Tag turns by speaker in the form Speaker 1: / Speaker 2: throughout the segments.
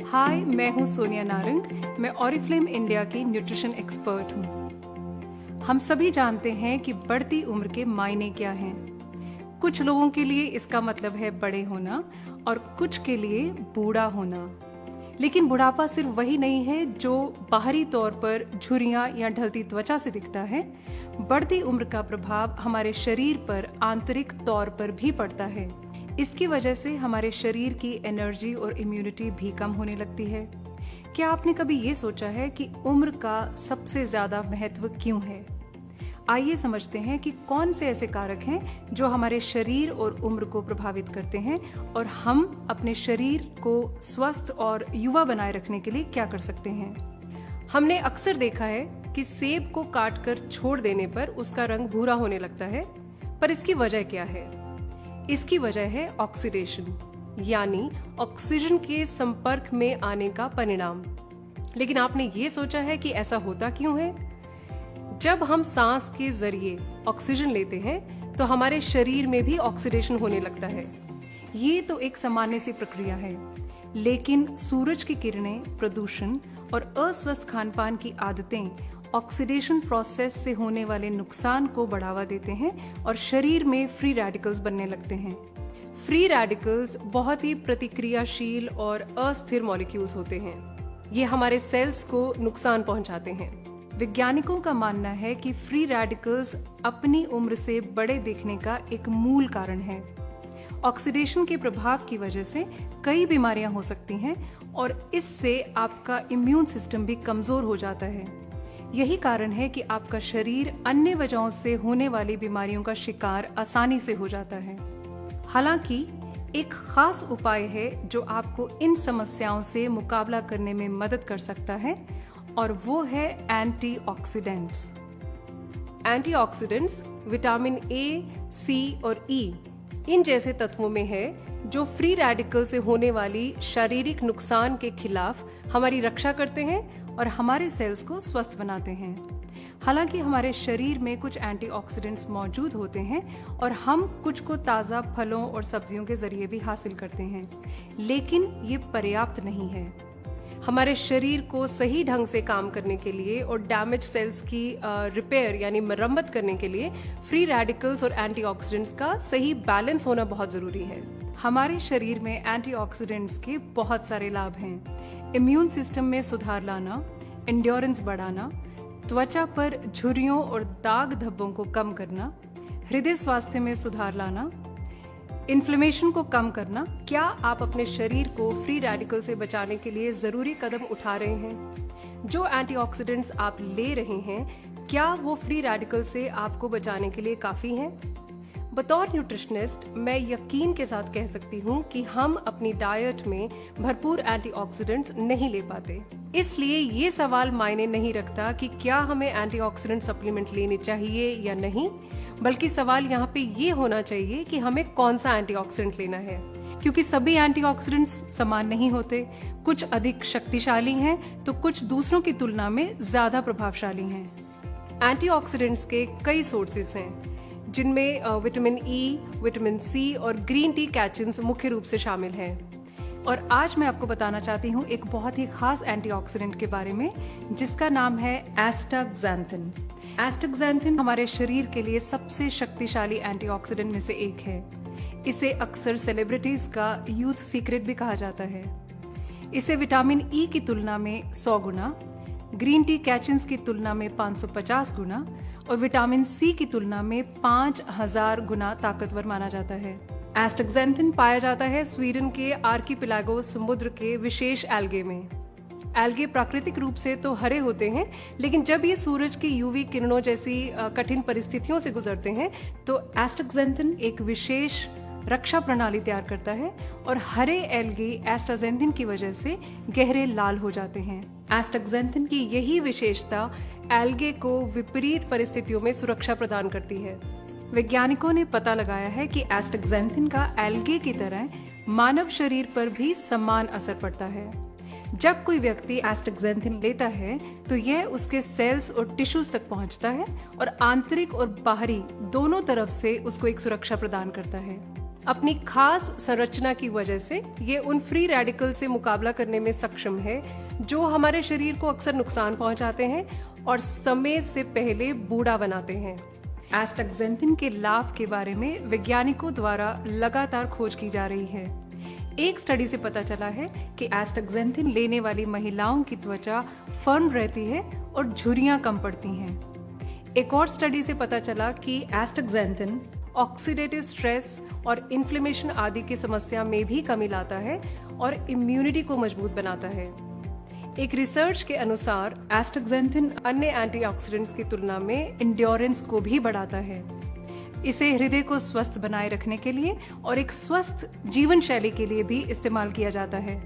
Speaker 1: हाय, मैं हूँ सोनिया नारंग। मैं ऑरिफ्लेम इंडिया की न्यूट्रिशन एक्सपर्ट हूँ। हम सभी जानते हैं कि बढ़ती उम्र के मायने क्या हैं। कुछ लोगों के लिए इसका मतलब है बड़े होना और कुछ के लिए बूढ़ा होना। लेकिन बुढ़ापा सिर्फ वही नहीं है जो बाहरी तौर पर झुर्रियां या ढलती त्वचा से दिखता है। बढ़ती उम्र का प्रभाव हमारे शरीर पर आंतरिक तौर पर भी पड़ता है। इसकी वजह से हमारे शरीर की एनर्जी और इम्यूनिटी भी कम होने लगती है। क्या आपने कभी ये सोचा है कि उम्र का सबसे ज्यादा महत्व क्यों है? आइए समझते हैं कि कौन से ऐसे कारक हैं जो हमारे शरीर और उम्र को प्रभावित करते हैं और हम अपने शरीर को स्वस्थ और युवा बनाए रखने के लिए क्या कर सकते हैं। हमने अक्सर देखा है कि सेब को काटकर छोड़ देने पर उसका रंग भूरा होने लगता है, पर इसकी वजह क्या है? इसकी वजह है ऑक्सीडेशन, यानी ऑक्सीजन के संपर्क में आने का परिणाम। लेकिन आपने ये सोचा है कि ऐसा होता क्यों है? जब हम सांस के जरिए ऑक्सीजन लेते हैं तो हमारे शरीर में भी ऑक्सीडेशन होने लगता है। ये तो एक सामान्य सी प्रक्रिया है, लेकिन सूरज की किरणें, प्रदूषण और अस्वस्थ खान पान की आदतें ऑक्सीडेशन प्रोसेस से होने वाले नुकसान को बढ़ावा देते हैं और शरीर में फ्री रेडिकल्स बनने लगते हैं। फ्री रेडिकल्स बहुत ही प्रतिक्रियाशील और अस्थिर मॉलिक्यूल्स होते हैं। ये हमारे सेल्स को नुकसान पहुंचाते हैं। वैज्ञानिकों का मानना है कि फ्री रेडिकल्स अपनी उम्र से बड़े दिखने का एक मूल कारण है। ऑक्सीडेशन के प्रभाव की वजह से कई बीमारियां हो सकती हैं और इससे आपका इम्यून सिस्टम भी कमजोर हो जाता है। यही कारण है कि आपका शरीर अन्य वजहों से होने वाली बीमारियों का शिकार आसानी से हो जाता है। हालांकि एक खास उपाय है जो आपको इन समस्याओं से मुकाबला करने में मदद कर सकता है, और वो है एंटीऑक्सीडेंट्स। एंटीऑक्सीडेंट्स विटामिन ए, सी और ई इन जैसे तत्वों में है जो फ्री रेडिकल से होने वाली शारीरिक नुकसान के खिलाफ हमारी रक्षा करते हैं और हमारे सेल्स को स्वस्थ बनाते हैं। हालांकि हमारे शरीर में कुछ एंटीऑक्सीडेंट्स मौजूद होते हैं और हम कुछ को ताज़ा फलों और सब्जियों के जरिए भी हासिल करते हैं, लेकिन ये पर्याप्त नहीं है। हमारे शरीर को सही ढंग से काम करने के लिए और डैमेज सेल्स की रिपेयर यानी मरम्मत करने के लिए फ्री रेडिकल्स और एंटीऑक्सीडेंट्स का सही बैलेंस होना बहुत जरूरी है। हमारे शरीर में एंटीऑक्सीडेंट्स के बहुत सारे लाभ हैं। इम्यून सिस्टम में सुधार लाना, एंड्योरेंस बढ़ाना, त्वचा पर झुर्रियों और दाग धब्बों को कम करना, हृदय स्वास्थ्य में सुधार लाना, इन्फ्लेमेशन को कम करना। क्या आप अपने शरीर को फ्री रेडिकल से बचाने के लिए जरूरी कदम उठा रहे हैं? जो एंटीऑक्सीडेंट्स आप ले रहे हैं, क्या वो फ्री रेडिकल से आपको बचाने के लिए काफी हैं? बतौर न्यूट्रिशनिस्ट मैं यकीन के साथ कह सकती हूँ कि हम अपनी डाइट में भरपूर एंटीऑक्सीडेंट्स नहीं ले पाते। इसलिए ये सवाल मायने नहीं रखता कि क्या हमें एंटीऑक्सीडेंट सप्लीमेंट लेने चाहिए या नहीं, बल्कि सवाल यहाँ पे ये होना चाहिए कि हमें कौन सा एंटीऑक्सीडेंट लेना है, क्योंकि सभी एंटीऑक्सीडेंट्स समान नहीं होते। कुछ अधिक शक्तिशाली हैं तो कुछ दूसरों की तुलना में ज्यादा प्रभावशाली हैं। एंटीऑक्सीडेंट्स के कई सोर्सेज हैं, जिनमें विटामिन ई, विटामिन सी और ग्रीन टी कैचिन्स मुख्य रूप से शामिल हैं। और आज मैं आपको बताना चाहती हूँ एक बहुत ही खास एंटीऑक्सीडेंट के बारे में, जिसका नाम है एस्टाक्सैंथिन। एस्टाक्सैंथिन हमारे शरीर के लिए सबसे शक्तिशाली एंटीऑक्सीडेंट में से एक है। इसे अक्सर सेलिब्रिटीज का यूथ सीक्रेट भी कहा जाता है। इसे विटामिन ई की तुलना में 100 गुना, ग्रीन टी कैचिन्स की तुलना में 550 गुना और विटामिन सी की तुलना में 5000 गुना ताकतवर माना जाता है। एस्टाक्सैंथिन पाया जाता है स्वीडन के आर्किपेलागोस समुद्र के विशेष एल्गे में। एल्गे प्राकृतिक रूप से तो हरे होते हैं, लेकिन जब ये सूरज की यूवी किरणों जैसी कठिन परिस्थितियों से गुजरते हैं तो एस्टाक्सैंथिन एक विशेष रक्षा प्रणाली तैयार करता है और हरे एल्गे एस्टाक्सैंथिन की वजह से गहरे लाल हो जाते हैं। एस्टाक्सैंथिन की यही विशेषता एल्गे को विपरीत परिस्थितियों में सुरक्षा प्रदान करती है। वैज्ञानिकों ने पता लगाया है कि एस्टाक्सैंथिन का एल्गे की तरह मानव शरीर पर भी समान असर पड़ता है। जब कोई व्यक्ति एस्टाक्सैंथिन लेता है तो यह उसके सेल्स और टिश्यूज तक पहुंचता है और आंतरिक और बाहरी दोनों तरफ से उसको एक सुरक्षा प्रदान करता है। अपनी खास संरचना की वजह से ये उन फ्री रेडिकल से मुकाबला करने में सक्षम है जो हमारे शरीर को अक्सर नुकसान पहुंचाते हैं और समय से पहले बूढ़ा बनाते हैं। एस्टाक्सेंथिन के लाभ के बारे में वैज्ञानिकों द्वारा लगातार खोज की जा रही है। एक स्टडी से पता चला है कि एस्टाक्सेंथिन लेने वाली महिलाओं की त्वचा फर्म रहती है और झुर्रियां कम पड़ती हैं। एक और स्टडी से पता चला कि एस्टाक्सेंथिन ऑक्सीडेटिव स्ट्रेस और इन्फ्लेमेशन आदि की समस्या में भी कमी लाता है और इम्यूनिटी को मजबूत बनाता है। एक रिसर्च के अनुसार एस्टाक्सेंथिन अन्य एंटीऑक्सीडेंट्स की तुलना में इंड्योरेंस को भी बढ़ाता है। इसे हृदय को स्वस्थ बनाए रखने के लिए और एक स्वस्थ जीवन शैली के लिए भी इस्तेमाल किया जाता है।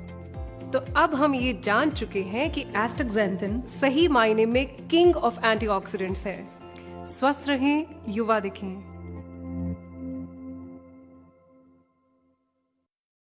Speaker 1: तो अब हम ये जान चुके हैं कि एस्टाक्सेंथिन सही मायने में किंग ऑफ एंटीऑक्सीडेंट्स है। स्वस्थ रहें, युवा दिखें।